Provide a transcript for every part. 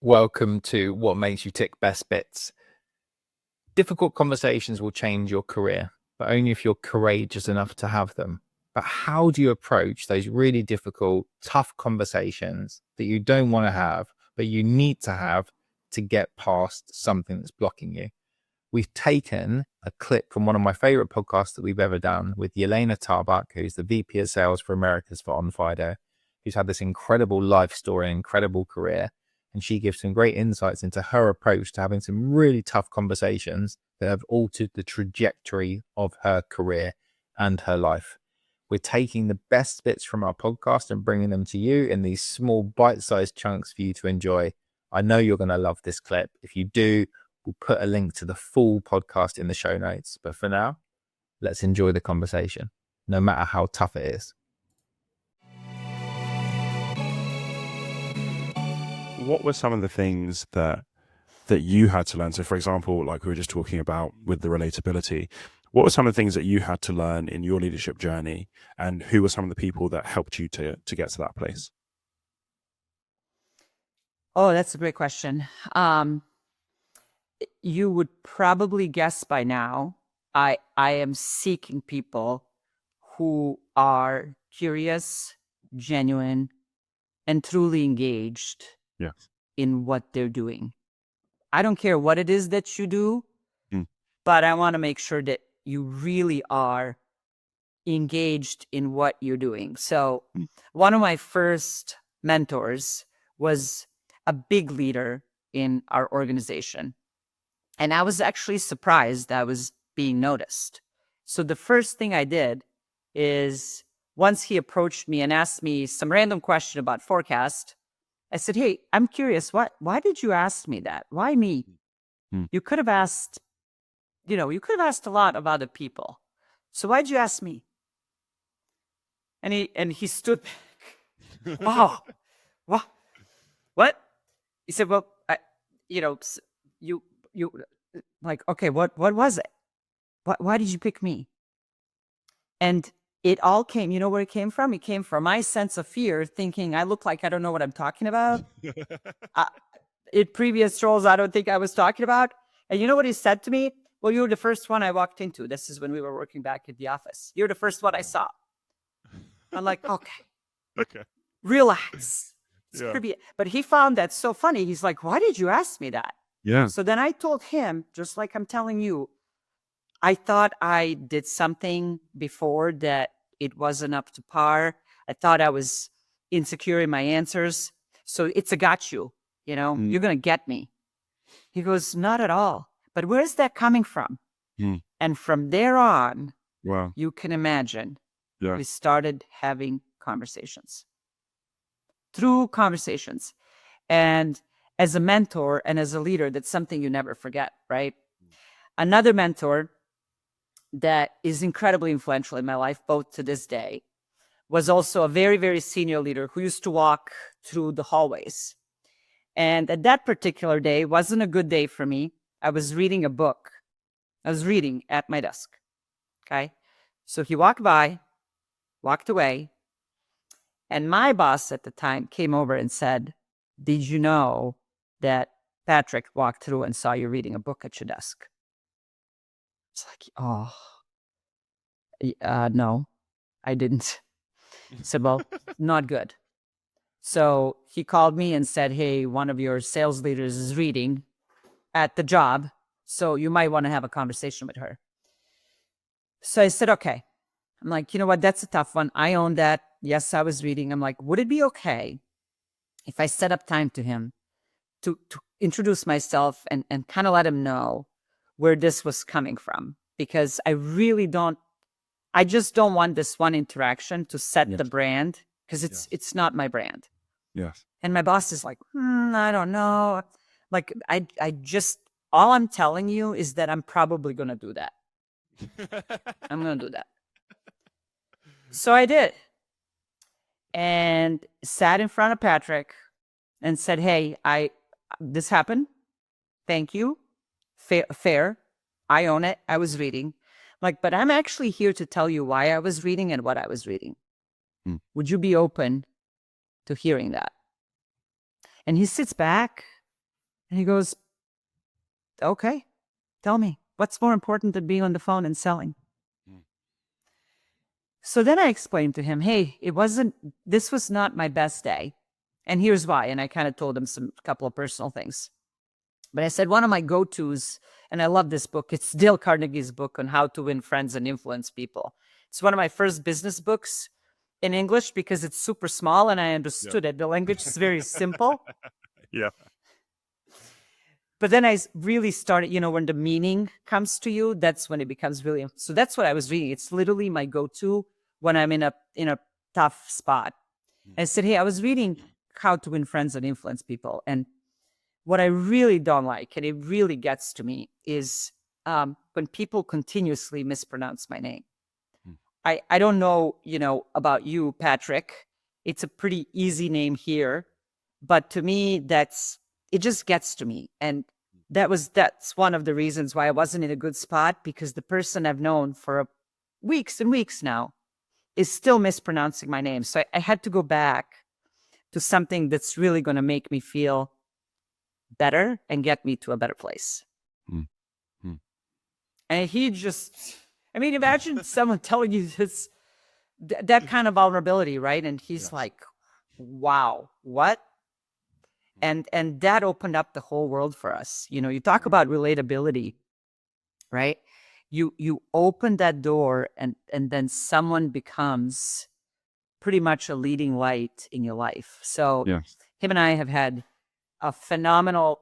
Welcome to What Makes You Tick Best Bits. Difficult conversations will change your career, but only if you're courageous enough to have them. But how do you approach those really difficult, tough conversations that you don't want to have, but you need to have to get past something that's blocking you? We've taken a clip from one of my favorite podcasts that we've ever done with Jelena Tarbuk, who's the VP of Sales for Americas for Onfido, who's had this incredible life story, incredible career. And she gives some great insights into her approach to having some really tough conversations that have altered the trajectory of her career and her life. We're taking the best bits from our podcast and bringing them to you in these small bite-sized chunks for you to enjoy. I know you're going to love this clip. If you do, we'll put a link to the full podcast in the show notes. But for now, let's enjoy the conversation, no matter how tough it is. What were some of the things that you had to learn? So, for example, like we were just talking about with the relatability, what were some of the things that you had to learn in your leadership journey, and who were some of the people that helped you to get to that place? Oh, that's a great question. You would probably guess by now, I am seeking people who are curious, genuine, and truly engaged in what they're doing. I don't care what it is that you do, but I want to make sure that you really are engaged in what you're doing. So one of my first mentors was a big leader in our organization. And I was actually surprised that I was being noticed. So the first thing I did is, once he approached me and asked me some random question about forecast, I said, "Hey, I'm curious, why did you ask me that? Why me? You could have asked, you could have asked a lot of other people. So why'd you ask me?" And he stood back. Wow. What? He said, "Well, you like, okay, what was it? Why did you pick me?" And it all came, you know where it came from? It came from my sense of fear, thinking I look like I don't know what I'm talking about. In previous roles, I don't think I was talking about. And you know what he said to me? "Well, you were the first one I walked into." This is when we were working back at the office. "You're the first one I saw." I'm like, okay. Relax. But he found that so funny. He's like, "Why did you ask me that?" Yeah. So then I told him, just like I'm telling you, I thought I did something before that it wasn't up to par. I thought I was insecure in my answers. So it's a got you, you're going to get me. He goes, "Not at all. But where's that coming from?" And from there on, Wow. you can imagine, we started having conversations. Through conversations. And as a mentor and as a leader, that's something you never forget, right? Another mentor that is incredibly influential in my life, both to this day, was also a very, very senior leader who used to walk through the hallways. And at that particular day, wasn't a good day for me. I was reading a book. I was reading at my desk. Okay. So he walked by, walked away, and my boss at the time came over and said, "Did you know that Patrick walked through and saw you reading a book at your desk?" It's like, "Oh, no, I didn't." I said, "Well, not good." So he called me and said, "Hey, one of your sales leaders is reading at the job, so you might want to have a conversation with her." So I said, "Okay." I'm like, "You know what? That's a tough one. I own that. Yes, I was reading." I'm like, "Would it be okay if I set up time to him to introduce myself and kind of let him know where this was coming from? Because I just don't want this one interaction to set the brand, because it's not my brand." Yes. And my boss is like, "I don't know. Like, all I'm telling you is that I'm probably going to do that. I'm going to do that." So I did. And sat in front of Patrick and said, "Hey, this happened. Thank you. Fair. I own it. I was reading. Like, but I'm actually here to tell you why I was reading and what I was reading. Would you be open to hearing that?" And he sits back And he goes, okay, tell me, what's more important than being on the phone and selling? Mm. So then I explained to him, hey, this was not my best day. And here's why. And I kind of told him a couple of personal things. But I said, one of my go-tos, and I love this book, it's Dale Carnegie's book on how to win friends and influence people. It's one of my first business books in English because it's super small and I understood it. The language is very simple. Yeah. But then I really started, when the meaning comes to you, that's when it becomes really. So that's what I was reading. It's literally my go-to when I'm in a tough spot. I said, hey, I was reading How to Win Friends and Influence People. And what I really don't like, and it really gets to me, is when people continuously mispronounce my name. I don't know, about you, Patrick. It's a pretty easy name here. But to me, it just gets to me. And that's one of the reasons why I wasn't in a good spot, because the person I've known for weeks and weeks now is still mispronouncing my name. So I had to go back to something that's really going to make me feel better and get me to a better place. Mm. Mm. And he just, imagine someone telling you this, that kind of vulnerability, right? And he's like, wow, what? And that opened up the whole world for us. You talk about relatability, right? You open that door and then someone becomes pretty much a leading light in your life. So Yeah. him and I have had a phenomenal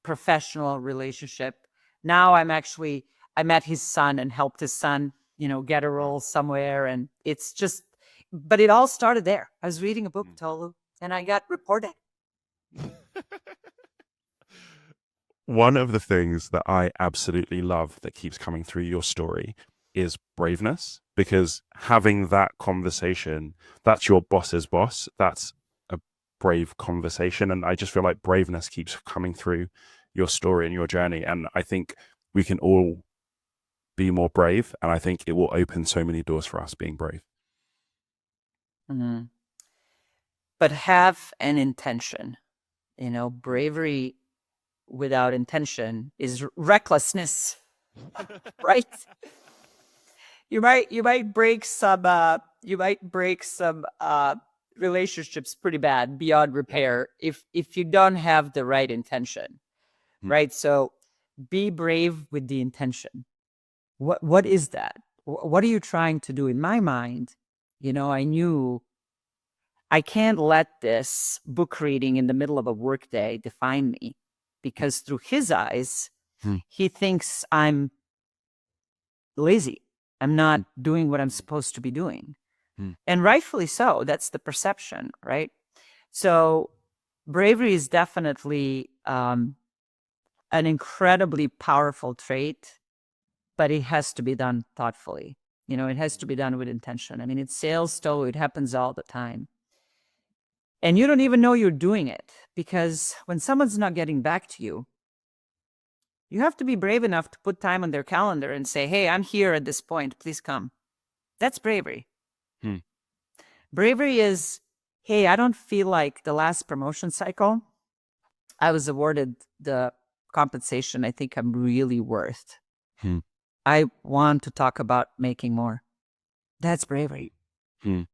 professional relationship. Now I met his son and helped his son, get a role somewhere. And it's just, but it all started there. I was reading a book, Tolu, and I got reported. One of the things that I absolutely love that keeps coming through your story is braveness, because having that conversation, that's your boss's boss. That's a brave conversation. And I just feel like braveness keeps coming through your story and your journey. And I think we can all be more brave. And I think it will open so many doors for us being brave. Mm-hmm. But have an intention. Bravery without intention is recklessness, right? You might break some relationships pretty bad beyond repair if you don't have the right intention, right? So be brave with the intention. What is that? What are you trying to do? In my mind, I knew I can't let this book reading in the middle of a workday define me, because through his eyes, he thinks I'm lazy. I'm not doing what I'm supposed to be doing. And rightfully so. That's the perception, right? So bravery is definitely an incredibly powerful trait, but it has to be done thoughtfully. It has to be done with intention. It's sales, though. It happens all the time. And you don't even know you're doing it, because when someone's not getting back to you, you have to be brave enough to put time on their calendar and say, hey, I'm here at this point. Please come. That's bravery. Bravery is, hey, I don't feel like the last promotion cycle, I was awarded the compensation I think I'm really worth. I want to talk about making more. That's bravery. And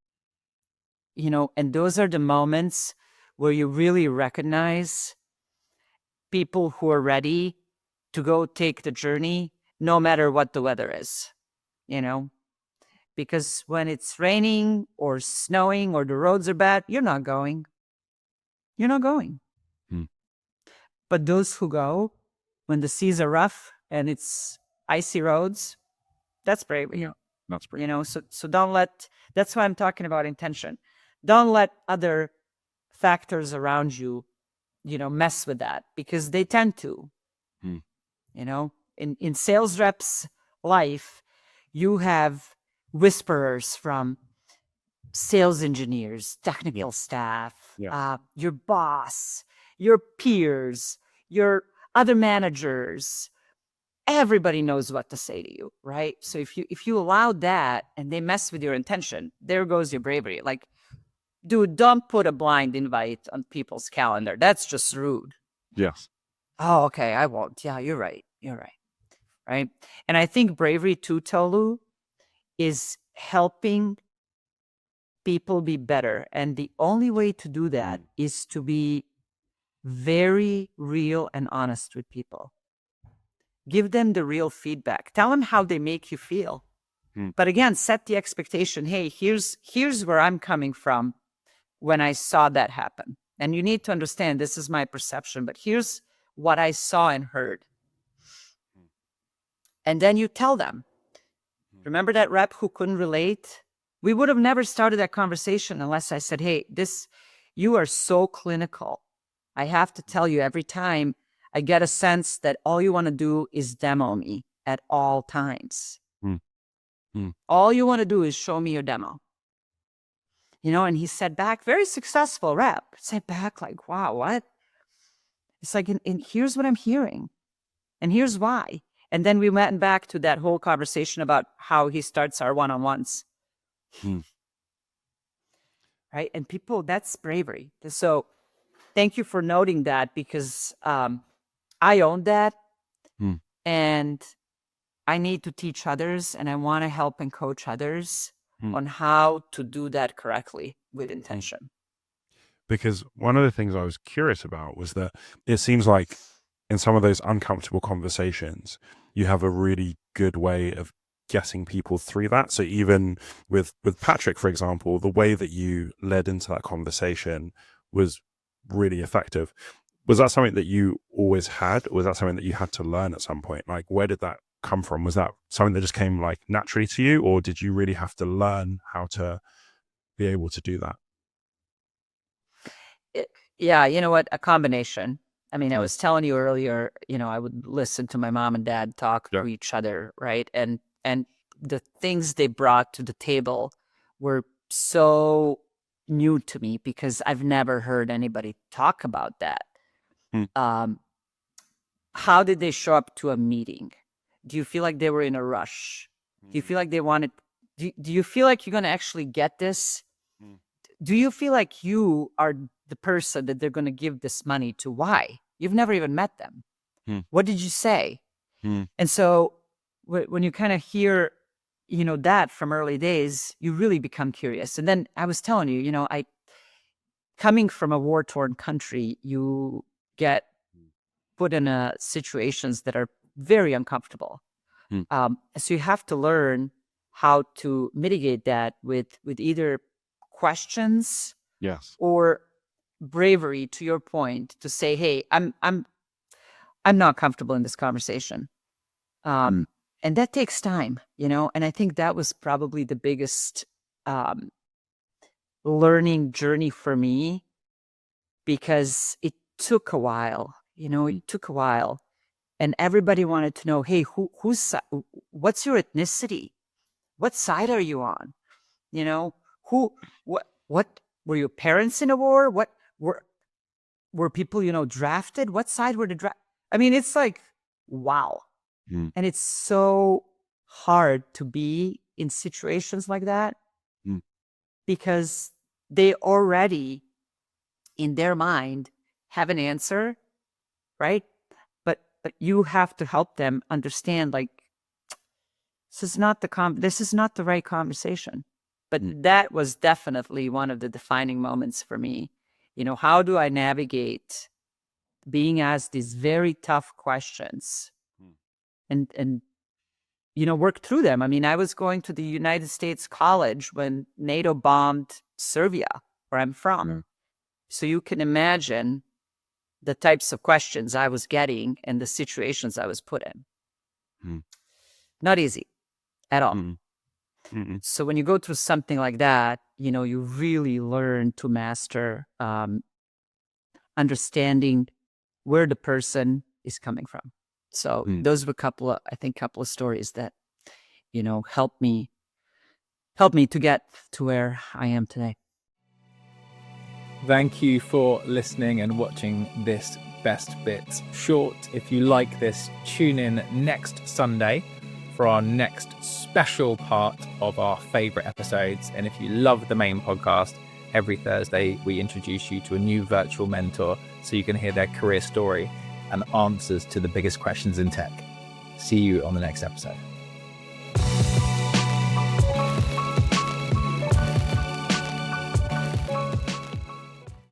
those are the moments where you really recognize people who are ready to go take the journey, no matter what the weather is, because when it's raining or snowing or the roads are bad, you're not going. You're not going. But those who go when the seas are rough and it's icy roads, that's bravery. Yeah, that's brave. So don't let, that's why I'm talking about intention. Don't let other factors around you, mess with that, because they tend to. In sales reps' life, you have whisperers from sales engineers, technical staff, your boss, your peers, your other managers. Everybody knows what to say to you, right? So if you allow that and they mess with your intention, there goes your bravery. Like, dude, don't put a blind invite on people's calendar. That's just rude. Yes. Oh, okay, I won't. Yeah, you're right. You're right. Right. And I think bravery too, Tolu, is helping people be better. And the only way to do that is to be very real and honest with people. Give them the real feedback. Tell them how they make you feel. But again, set the expectation. Hey, here's where I'm coming from when I saw that happen. And you need to understand this is my perception, but here's what I saw and heard. And then you tell them. Remember that rep who couldn't relate? We would have never started that conversation unless I said, hey, you are so clinical. I have to tell you, every time I get a sense that all you want to do is demo me at all times. All you want to do is show me your demo. And he said back, very successful rep, said back like, wow, what? It's like, and here's what I'm hearing. And here's why. And then we went back to that whole conversation about how he starts our one-on-ones. Right? And people, that's bravery. So thank you for noting that, because I own that. And I need to teach others, and I want to help and coach others on how to do that correctly with intention. Because one of the things I was curious about was that it seems like in some of those uncomfortable conversations, you have a really good way of getting people through that. So even with Patrick, for example, the way that you led into that conversation was really effective. Was that something that you always had, or was that something that you had to learn at some point? Like, where did that come from? Was that something that just came like naturally to you, or did you really have to learn how to be able to do that? Yeah, you know what? A combination. I mean, I was telling you earlier, I would listen to my mom and dad talk to each other, right? And the things they brought to the table were so new to me because I've never heard anybody talk about that. How did they show up to a meeting? Do you feel like they were in a rush? Do you feel like they wanted, do you feel like you're going to actually get this? Do you feel like you are the person that they're going to give this money to? Why? You've never even met them. What did you say? And so when you kind of hear, that from early days, you really become curious. And then I was telling you, coming from a war-torn country, you get put in situations that are very uncomfortable. So you have to learn how to mitigate that with either questions, or bravery, to your point, to say, hey, I'm not comfortable in this conversation. And that takes time, and I think that was probably the biggest learning journey for me, because it took a while, and everybody wanted to know, hey, what's your ethnicity? What side are you on? What were your parents in a war? What were people, drafted? What side were the draft? I mean, it's like, wow. And it's so hard to be in situations like that, because they already, in their mind, have an answer, right? But you have to help them understand, like, this is not the right conversation. But that was definitely one of the defining moments for me. How do I navigate being asked these very tough questions and work through them? I mean, I was going to the United States college when NATO bombed Serbia, where I'm from. So you can imagine the types of questions I was getting and the situations I was put in. Not easy at all. So when you go through something like that, you really learn to master understanding where the person is coming from. So those were a couple of stories that, helped me to get to where I am today. Thank you for listening and watching this Best Bits short. If you like this, tune in next Sunday for our next special part of our favorite episodes. And if you love the main podcast, Every Thursday, we introduce you to a new virtual mentor so you can hear their career story and answers to the biggest questions in tech. See you on the next episode.